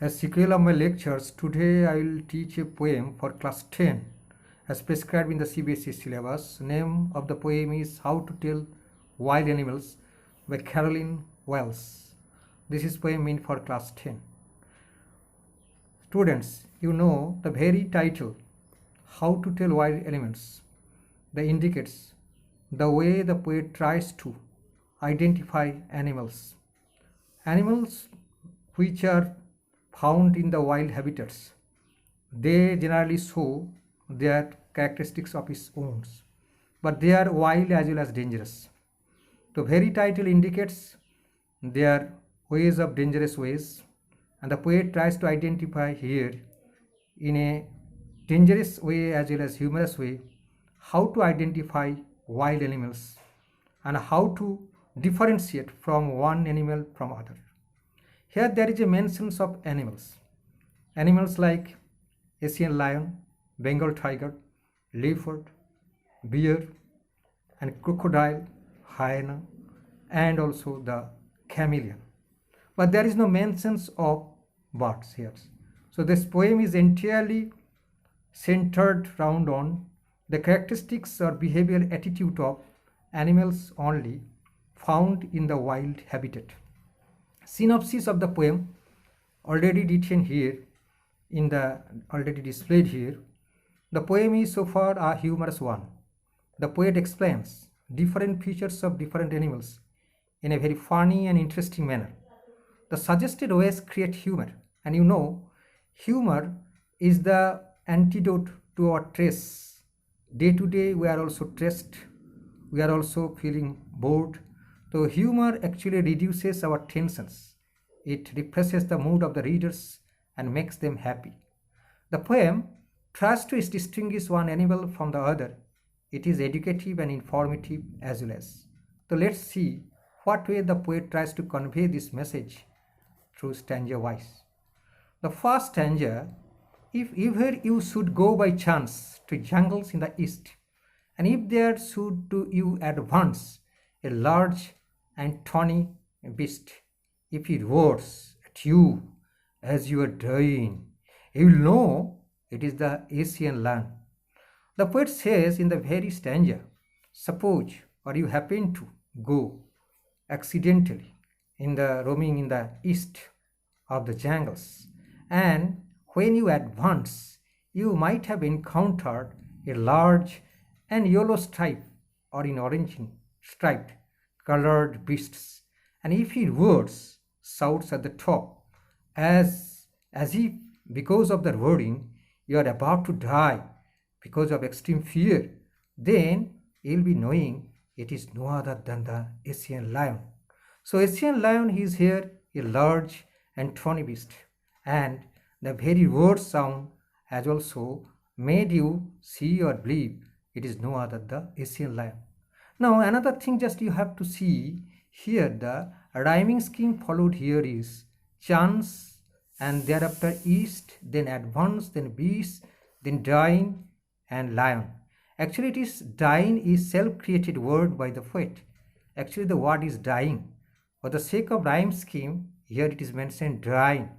As sequel of my lectures, today I will teach a poem for class 10 as prescribed in the CBSE syllabus. Name of the poem is How to Tell Wild Animals by Caroline Wells. This is poem meant for class 10. Students, you know the very title, How to Tell Wild Animals, that indicates the way the poet tries to identify animals. Animals which are found in the wild habitats. They generally show their characteristics of its own, but they are wild as well as dangerous. The very title indicates their ways of dangerous ways, and the poet tries to identify here in a dangerous way as well as humorous way how to identify wild animals and how to differentiate from one animal from other. Here there is a mentions of animals. Animals like Asian lion, Bengal tiger, leopard, bear, and crocodile, hyena, and also the chameleon. But there is no mentions of birds here. So this poem is entirely centered round on the characteristics or behavioral attitude of animals only found in the wild habitat. Synopsis of the poem already detailed here already displayed here. The poem is so far a humorous one. The poet explains different features of different animals in a very funny and interesting manner. The suggested ways create humor, and you know humor is the antidote to our stress. Day to day we are also stressed, we are also feeling bored. So humor actually reduces our tensions. It refreshes the mood of the readers and makes them happy. The poem tries to distinguish one animal from the other. It is educative and informative as well as. So let's see what way the poet tries to convey this message through stanza wise. The first stanza, if ever you should go by chance to jungles in the east, and if there should to you advance a large and tawny beast, if it roars at you as you are dying, you will know it is the Asian lion. The poet says in the very stanza, suppose or you happen to go accidentally roaming in the east of the jungles, and when you advance, you might have encountered a large and yellow stripe or in orange striped colored beasts, and if he roars, shouts at the top, as if because of the roaring you are about to die because of extreme fear, then you'll be knowing it is no other than the Asian lion. So Asian lion is here a large and tawny beast, and the very roar sound has also made you see or believe it is no other than the Asian lion. Now another thing just you have to see here, the rhyming scheme followed here is chance and thereafter east, then advance, then beast, then dyin and lion. Actually it is dyin is self-created word by the poet. Actually the word is dying. For the sake of rhyme scheme, here it is mentioned dyin,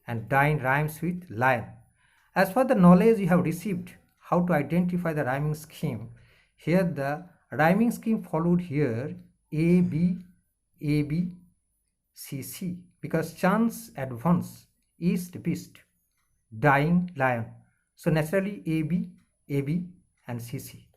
and dyin rhymes with lion. As for the knowledge you have received how to identify the rhyming scheme, here the rhyming scheme followed here A, B, C, C, because chance, advance, east, beast, dyin, lion. So naturally A, B, and C, C.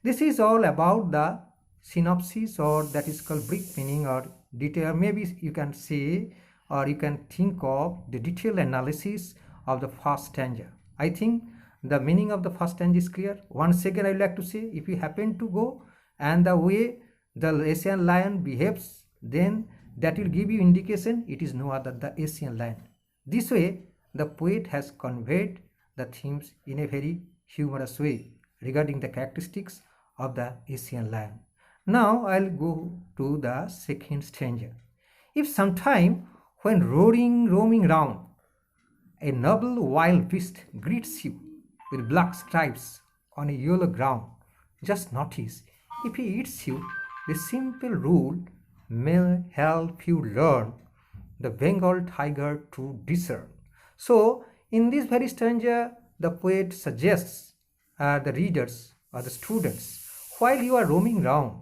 This is all about the synopsis, or that is called brief meaning or detail. Maybe you can say or you can think of the detailed analysis of the first stanza. I think the meaning of the first stanza is clear. Once again I would like to say, if you happen to go and the way the Asian lion behaves, then that will give you indication it is no other the Asian lion. This way the poet has conveyed the themes in a very humorous way regarding the characteristics of the Asian lion. Now I'll go to the second stanza. If sometime When roaming round, a noble wild beast greets you with black stripes on a yellow ground. Just notice, if he eats you, the simple rule may help you learn the Bengal tiger to discern. So, in this very stanza, the poet suggests the readers or the students, while you are roaming round,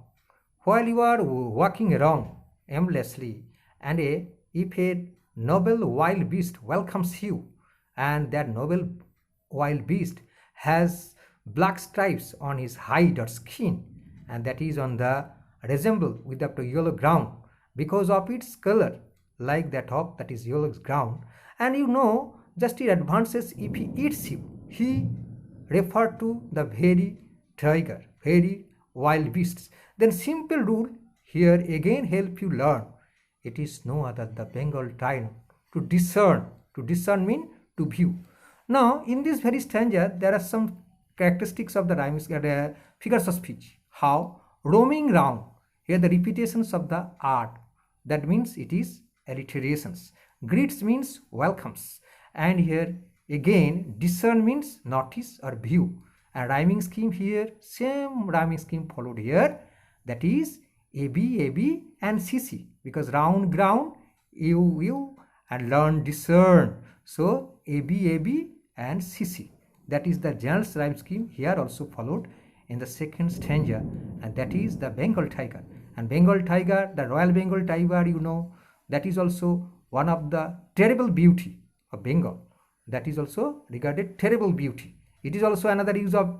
while you are walking around aimlessly, and if a noble wild beast welcomes you, and that noble wild beast has black stripes on his hide or skin, and that is on the resemble with the yellow ground because of its color like that of that is yellow ground, and just it advances if he eats you, he referred to the very tiger, very wild beasts. Then simple rule here again help you learn. It is no other the Bengal tiger to discern. To discern mean to view. Now in this very stanza there are some characteristics of the rhymes, figures of speech. How? Roaming round. Here the repetitions of the art. That means it is alliterations. Greets means welcomes. And here again discern means notice or view. And rhyming scheme here, same rhyming scheme followed here. That is AB and CC. Because round ground, you and learn discern. So AB and CC. That is the general rhyme scheme here also followed in the second stanza, and that is the Bengal tiger. And Bengal tiger, the Royal Bengal tiger, that is also one of the terrible beauty of Bengal. That is also regarded terrible beauty. It is also another use of,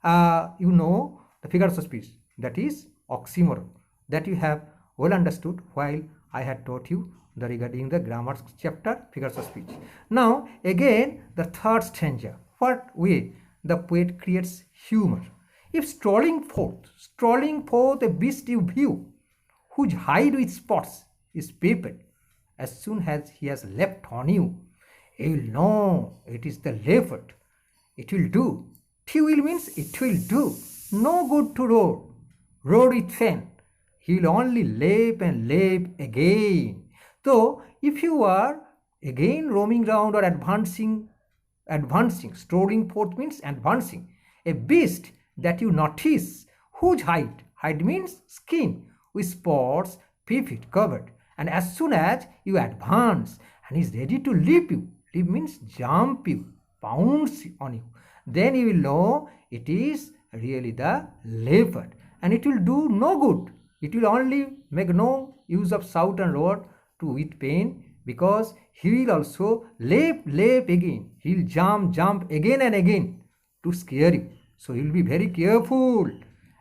the figures of speech. That is oxymoron. That you have well understood while I had taught you regarding the grammar chapter, figures of speech. Now again the third stanza. What way the poet creates humor? If strolling forth a beast you view, whose hide with spots is papered, as soon as he has leapt on you, you will know it is the leopard. It will do. Twill means it will do. No good to roar with fan. He will only leap and leap again. So if you are again roaming round or advancing, strolling forth means advancing, a beast that you notice, whose hide means skin, with spots, pivot, covered, and as soon as you advance and is ready to leap means jump you, pounce on you, then you will know it is really the leopard, and it will do no good. It will only make no use of shout and roar to with pain, because he will also leap again. He will jump again and again to scare you. So you will be very careful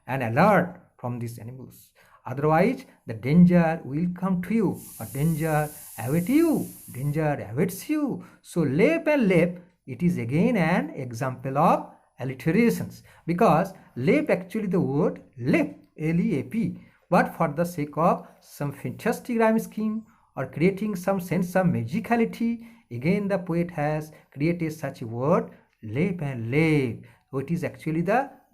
and alert from these animals. Otherwise, the danger will come to you, or danger awaits you. So leap and leap, it is again an example of alliterations, because leap actually the word leap, L-E-A-P, but for the sake of some fantastic rhyme scheme or creating some sense of magicality, again the poet has created such a word, leap and leap. So it is actually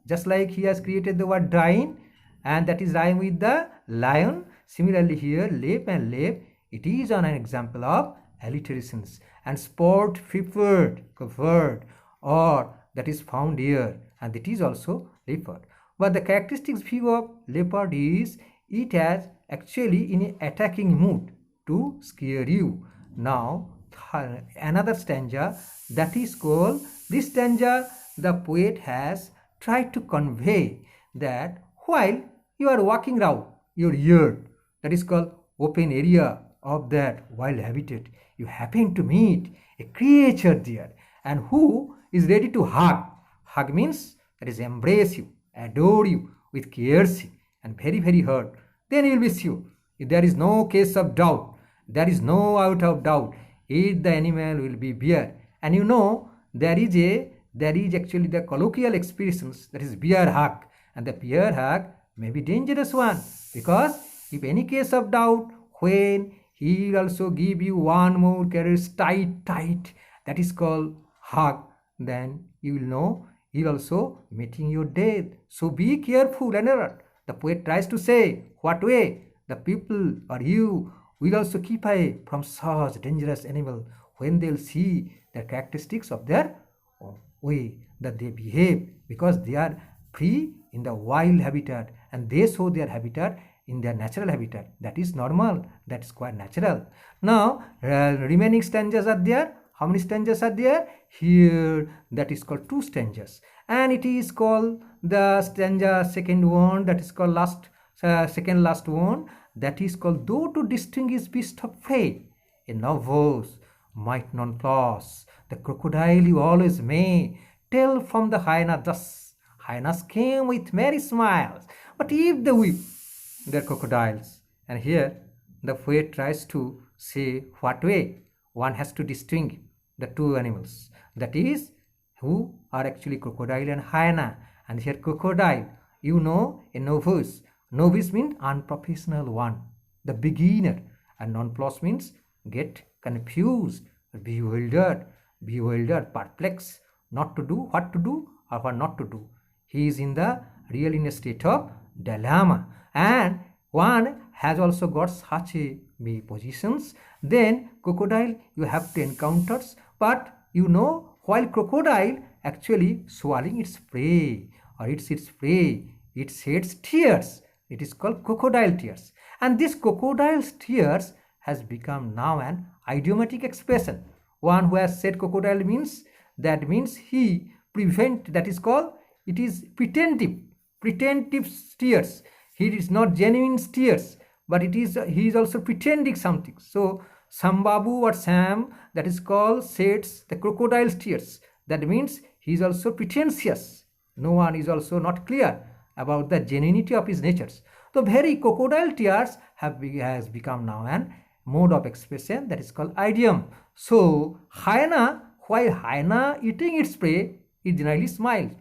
just like he has created the word dyin, and that is rhyme with the lion. Similarly here, leap and leap, it is an example of alliterations. And sport, preferred, covered, or that is found here, and that is also leopard. But the characteristics view of leopard is it has actually in an attacking mood to scare you. Now another stanza, that is called, this stanza the poet has tried to convey that while you are walking around your yard, that is called open area of that wild habitat, you happen to meet a creature there, and who is ready to hug means that is embrace you, adore you with courtesy and very very hurt, then you will be sure, if there is no case of doubt, there is no out of doubt, if the animal will be bear. And there is actually the colloquial expressions, that is bear hug, and the bear hug may be dangerous one, because if any case of doubt, when he will also give you one more caress tight, that is called hug, then you will know he will also meeting your death. So be careful and alert. The poet tries to say, what way the people or you will also keep away from such dangerous animal when they'll see the characteristics of their way that they behave, because they are free in the wild habitat and they show their habitat in their natural habitat. That is normal, that is quite natural. Now remaining stanzas are there. How many stanzas are there? Here that is called 2 stanzas, and it is called the stanza second one, that is called second last one, that is called, though to distinguish beast of prey, a novice might nonplus, the crocodile you always may tell from the hyena thus. Hyenas came with merry smiles, but if they weep, they're crocodiles. And here the poet tries to say what way one has to distinguish the 2 animals, that is, who are actually crocodile and hyena. And here crocodile, you know, a novice. Novice means unprofessional one, the beginner, and nonplus means get confused, bewildered, perplexed, not to do, what to do or what not to do. He is in a state of dilemma, and one has also got such a many positions. Then crocodile you have to encounter, but you know, while crocodile actually swallowing its prey or its prey, it sheds tears. It is called crocodile tears, and this crocodile's tears has become now an idiomatic expression. One who has said crocodile means, that means he prevent, that is called, it is pretentive tears. He is not genuine tears, but it is, he is also pretending something. So Sambabu or Sam, that is called, sheds the crocodile's tears. That means he is also pretentious. No one is also not clear about the genuinity of his natures. The very crocodile tears has become now an mode of expression, that is called idiom. So hyena, while hyena eating its prey, it generally smiles.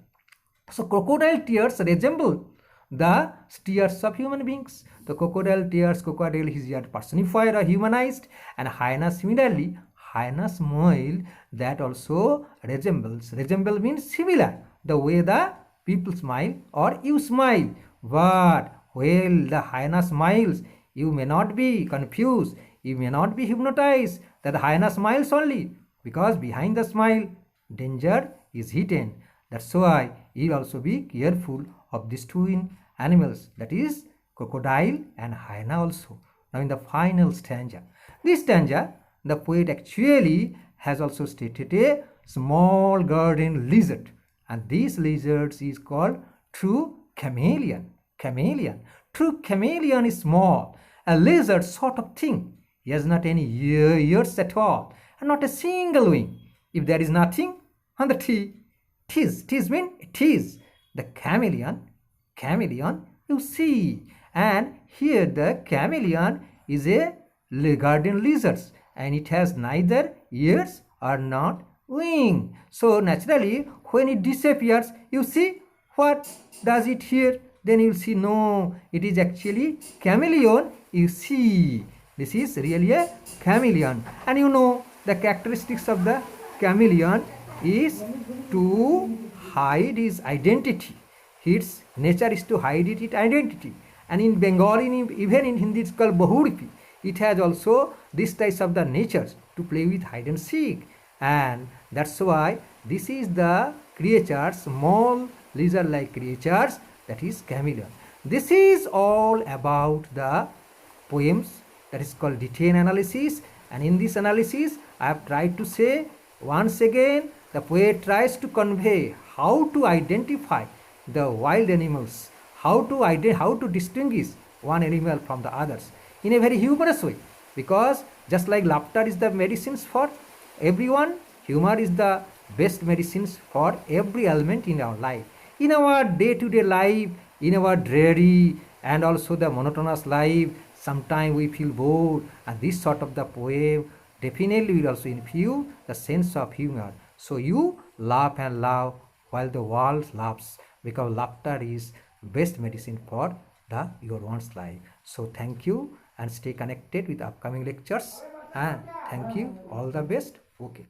So crocodile tears resemble the tears of human beings. The crocodile tears, crocodile is here personified or humanized, and hyena similarly, hyena smile, that also resembles. Resemble means similar, the way the people smile or you smile. But while the hyena smiles, you may not be confused, you may not be hypnotized that the hyena smiles only, because behind the smile danger is hidden. That's why you also be careful of these 2 animals, that is crocodile and hyena also. Now in the final stanza, this stanza, the poet actually has also stated a small garden lizard, and this lizard is called true chameleon. True chameleon is small, a lizard sort of thing. He has not any ears at all, and not a single wing. If there is nothing on the tree, tis mean it is the chameleon you see. And here the chameleon is a garden lizard, and it has neither ears or not wing. So naturally when it disappears, you see what does it here, then you will see, no, it is actually chameleon. You see, this is really a chameleon, and you know the characteristics of the chameleon is to hide his identity. Its nature is to hide its identity, and in Bengali, even in Hindi, it's called bahuripi. It has also this type of the natures to play with hide and seek, and that's why this is the creature, small lizard-like creatures, that is chameleon. This is all about the poems, that is called detailed analysis, and in this analysis I have tried to say once again, the poet tries to convey how to identify the wild animals, how to distinguish one animal from the others in a very humorous way, because just like laughter is the medicines for everyone, humor is the best medicines for every element in our life. In our day-to-day life, in our dreary and also the monotonous life, sometimes we feel bored, and this sort of the poem definitely will also infuse the sense of humor. So you laugh and laugh while the world laughs, because laughter is best medicine for your one's life. So thank you, and stay connected with upcoming lectures, and thank you, all the best. Okay.